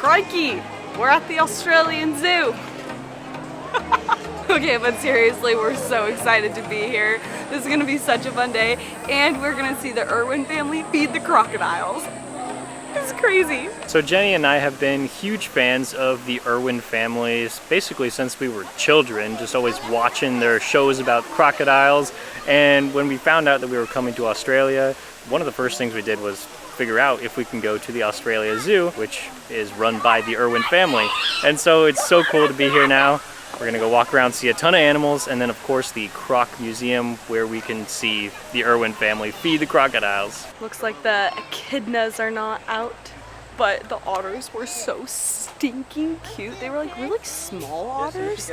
Crikey! We're at the Australian Zoo! Okay, but seriously, we're so excited to be here. This is gonna be such a fun day, and we're gonna see the Irwin family feed the crocodiles. It's crazy. So Jenny and I have been huge fans of the Irwin families basically since we were children, just always watching their shows about crocodiles. And when we found out that we were coming to Australia, one of the first things we did was figure out if we can go to the Australia Zoo, which is run by the Irwin family. And so it's so cool to be here now. We're gonna go walk around, see a ton of animals, and then of course the Croc Museum where we can see the Irwin family feed the crocodiles. Looks like the echidnas are not out, but the otters were so stinking cute. They were like really small otters.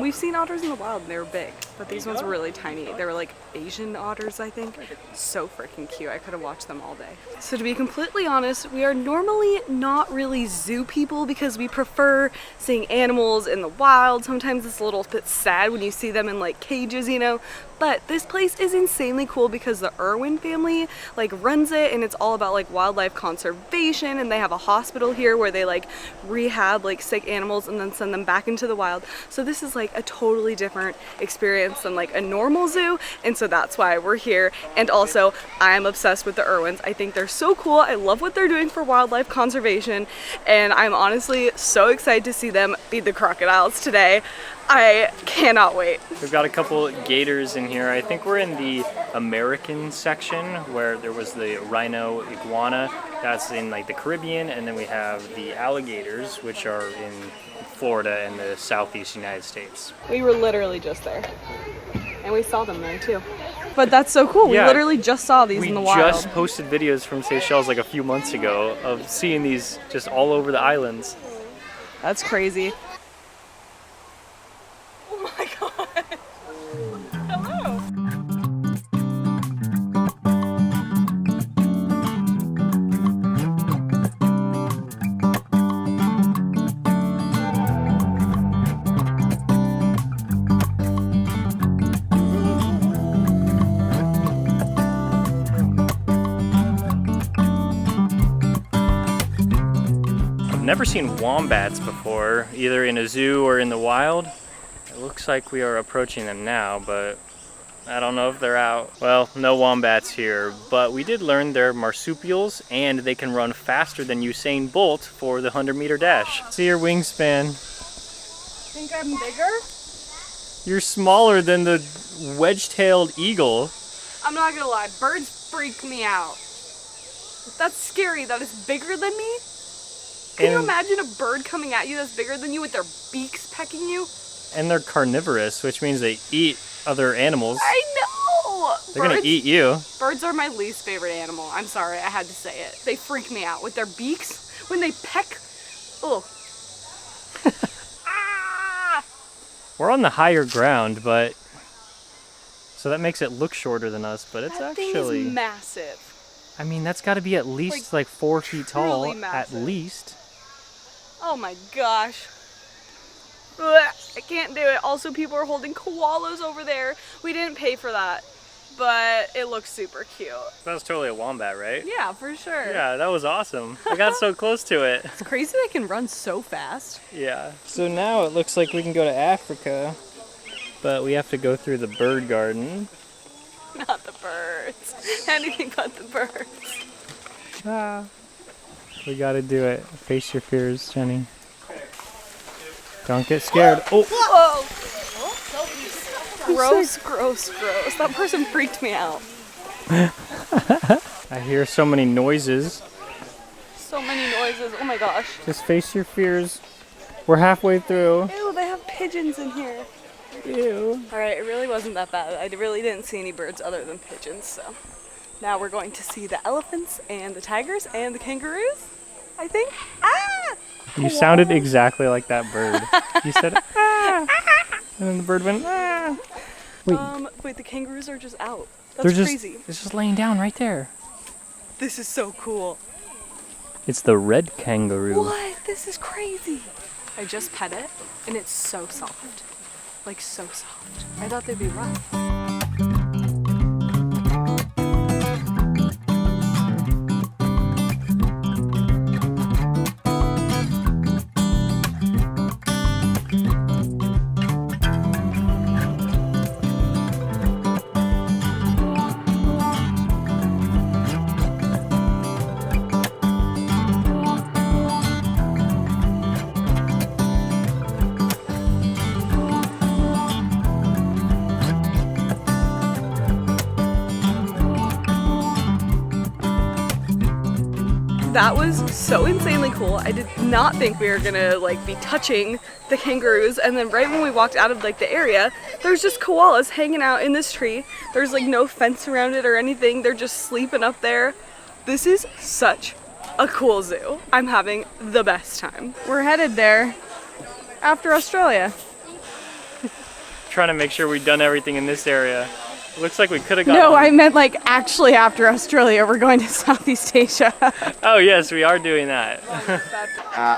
We've seen otters in the wild and they were big, but these ones were really tiny. They were like Asian otters, I think. So freaking cute. I could have watched them all day. So to be completely honest, we are normally not really zoo people because we prefer seeing animals in the wild. Sometimes it's a little bit sad when you see them in like cages, you know. But this place is insanely cool because the Irwin family like runs it, and it's all about like wildlife conservation, and they have a hospital here where they like rehab like sick animals and then send them back into the wild. So this is like a totally different experience than like a normal zoo, and so that's why we're here. And also I am obsessed with the Irwins. I think they're so cool. I love what they're doing for wildlife conservation, and I'm honestly so excited to see them feed the crocodiles today. I cannot wait. We've got a couple gators in here. I think we're in the American section where there was the rhino iguana. That's in like the Caribbean, and then we have the alligators, which are in Florida and the southeast United States. We were literally just there, and we saw them there too. But that's so cool. Yeah. We literally just saw these in the wild. We just posted videos from Seychelles like a few months ago of seeing these just all over the islands. That's crazy. Oh my god. Hello. I've never seen wombats before, either in a zoo or in the wild. It looks like we are approaching them now, but I don't know if they're out. Well, no wombats here, but we did learn they're marsupials and they can run faster than Usain Bolt for the 100-meter dash. See your wingspan. Think I'm bigger? You're smaller than the wedge-tailed eagle. I'm not gonna lie, birds freak me out. That's scary that it's bigger than me. Can you imagine a bird coming at you that's bigger than you with their beaks pecking you? And they're carnivorous, which means they eat other animals. I know! They're gonna eat you. Birds are my least favorite animal. I'm sorry, I had to say it. They freak me out with their beaks. When they peck, ugh. Ah! We're on the higher ground, but so that makes it look shorter than us, but it's that actually thing is massive. I mean, that's got to be at least like 4 feet tall, massive. at least. Oh my gosh. Ugh, I can't do it. Also, people are holding koalas over there. We didn't pay for that, but it looks super cute. That was totally a wombat, right? Yeah, for sure. Yeah, that was awesome. I got so close to it. It's crazy they can run so fast. Yeah. So now it looks like we can go to Africa, but we have to go through the bird garden. Not the birds. Anything but the birds. Ah. We gotta do it. Face your fears, Jenny. Don't get scared. Oh! Whoa! Gross, gross, gross. That person freaked me out. I hear so many noises. So many noises. Oh my gosh. Just face your fears. We're halfway through. Ew, they have pigeons in here. Ew. Alright, it really wasn't that bad. I really didn't see any birds other than pigeons, so. Now we're going to see the elephants and the tigers and the kangaroos, I think. Ah! You sounded exactly like that bird. You said, ah! And then the bird went, ah! Wait, the kangaroos are just out. That's They're just, crazy. It's just laying down right there. This is so cool. It's the red kangaroo. What? This is crazy. I just pet it, and it's so soft. Like, so soft. I thought they'd be rough. that was so insanely cool. I did not think we were gonna like be touching the kangaroos, and then right when we walked out of like the area, there's just koalas hanging out in this tree. There's like no fence around it or anything. They're just sleeping up there. This is such a cool zoo. I'm having the best time. We're headed there after Australia. Trying to make sure we've done everything in this area. Looks like we could have gotten... No, I meant like actually after Australia. We're going to Southeast Asia. Oh yes, we are doing that.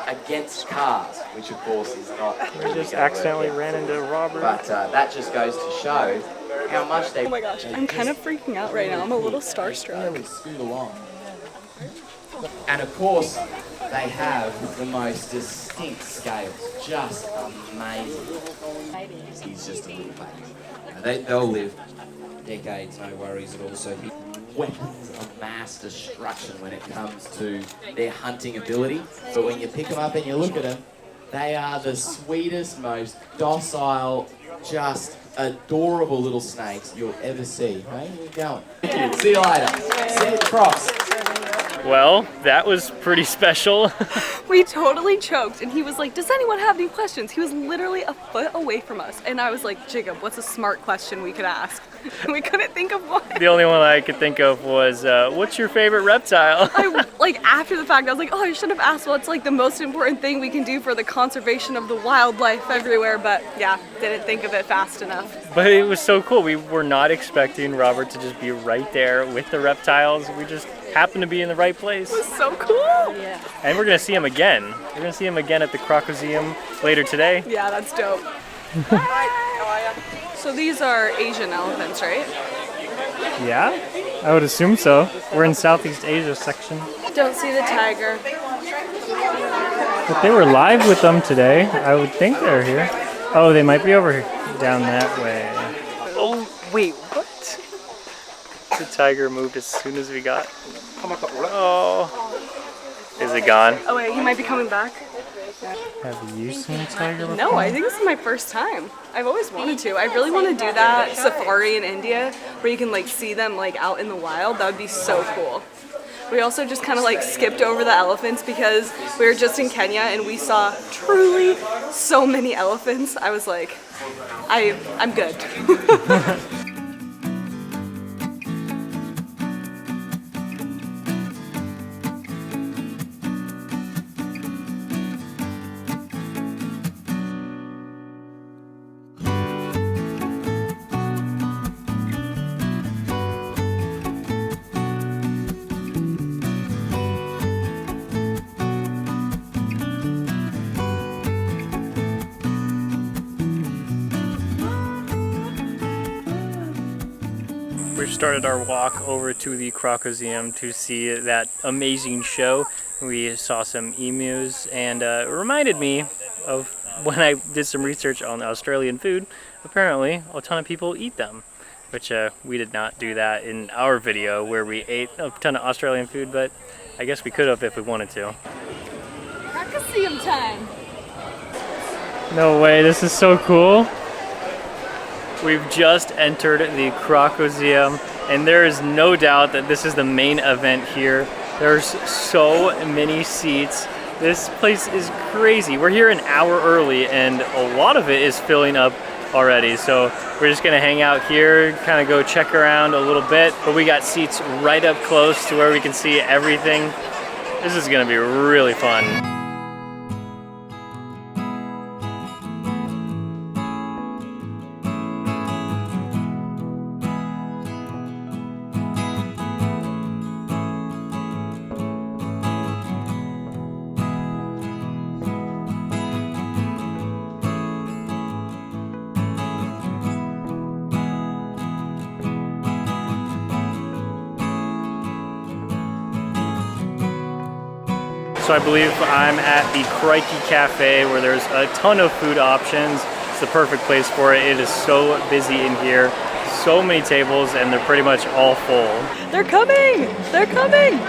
Against cars, which of course is not... We just accidentally ran into Robert. But that just goes to show how much they... Oh my gosh, I'm kind of freaking out right now. I'm a little starstruck. Scoot along. And of course, they have the most distinct scales. Just amazing. He's just a little baby. They'll live decades, no worries at all. So weapons of mass destruction when it comes to their hunting ability. But when you pick them up and you look at them, they are the sweetest, most docile, just adorable little snakes you'll ever see. Hey, where you going? See you later. See you, Crocs. Well, that was pretty special. We totally choked, and he was like, does anyone have any questions? He was literally a foot away from us, and I was like, Jacob, what's a smart question we could ask? And we couldn't think of one. The only one I could think of was, what's your favorite reptile? Like after the fact, I was like, oh, I should have asked what's like the most important thing we can do for the conservation of the wildlife everywhere, but yeah, didn't think of it fast enough. But it was so cool. We were not expecting Robert to just be right there with the reptiles. We just happened to be in the right place. It was so cool. Yeah. And we're gonna see him again. We're gonna see him again at the Crocoseum later today. Yeah, that's dope. Hi, how are you? So these are Asian elephants, right? Yeah, I would assume so. We're in Southeast Asia section. Don't see the tiger. But they were live with them today. I would think they're here. Oh, they might be over here, down that way. Oh, wait, what? The tiger moved as soon as we got. Oh, is it gone? Oh wait, he might be coming back. Have you seen a tiger before? No, I think this is my first time. I've always wanted to. I really want to do that safari in India where you can like see them like out in the wild. That would be so cool. We also just kind of like skipped over the elephants because we were just in Kenya and we saw truly so many elephants. I was like, I'm good. We've started our walk over to the Crocoseum to see that amazing show. We saw some emus, and it reminded me of when I did some research on Australian food. Apparently, a ton of people eat them, which we did not do that in our video where we ate a ton of Australian food, but I guess we could have if we wanted to. Crocoseum time! No way, this is so cool. We've just entered the Crocoseum, and there is no doubt that this is the main event here. There's so many seats. This place is crazy. We're here an hour early, and a lot of it is filling up already. So we're just gonna hang out here, kind of go check around a little bit, but we got seats right up close to where we can see everything. This is gonna be really fun. So I believe I'm at the Crikey Cafe where there's a ton of food options. It's the perfect place for it. It is so busy in here. So many tables and they're pretty much all full. They're coming! They're coming!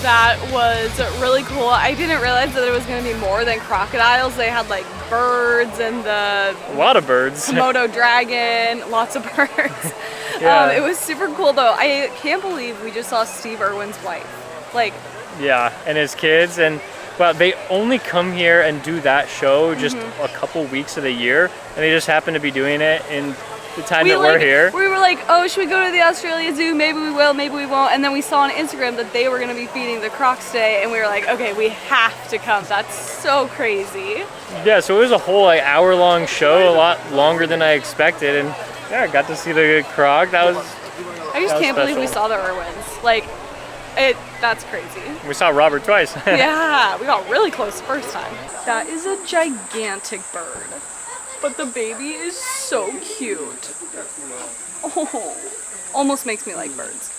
That was really cool. I didn't realize that there was going to be more than crocodiles. They had like birds and the A lot of birds. Komodo dragon, lots of birds. Yeah. It was super cool though. I can't believe we just saw Steve Irwin's wife. Like, Yeah, and his kids, and well, they only come here and do that show just a couple weeks of the year, and they just happen to be doing it in the time that we're here. We were like, oh, should we go to the Australia Zoo? Maybe we will, maybe we won't. And then we saw on Instagram that they were going to be feeding the crocs today, and we were like, okay, we have to come. That's so crazy. Yeah, so it was a whole like hour-long show, a lot longer than I expected, and yeah, I got to see the croc. I just That was can't believe we special. saw the Irwins. Like, that's crazy. We saw Robert twice. Yeah, we got really close the first time. That is a gigantic bird, but the baby is so cute. Oh, almost makes me like birds.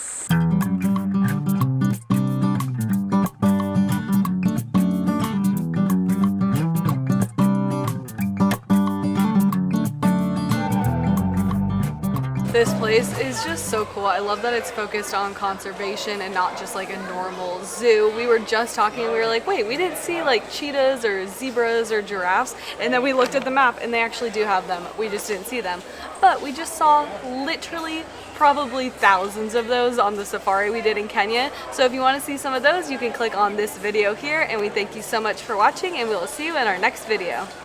This place is just so cool. I love that it's focused on conservation and not just like a normal zoo. We were just talking and we were like, wait, we didn't see like cheetahs or zebras or giraffes. And then we looked at the map and they actually do have them. We just didn't see them. But we just saw literally probably thousands of those on the safari we did in Kenya. So if you want to see some of those, you can click on this video here. And we thank you so much for watching, and we will see you in our next video.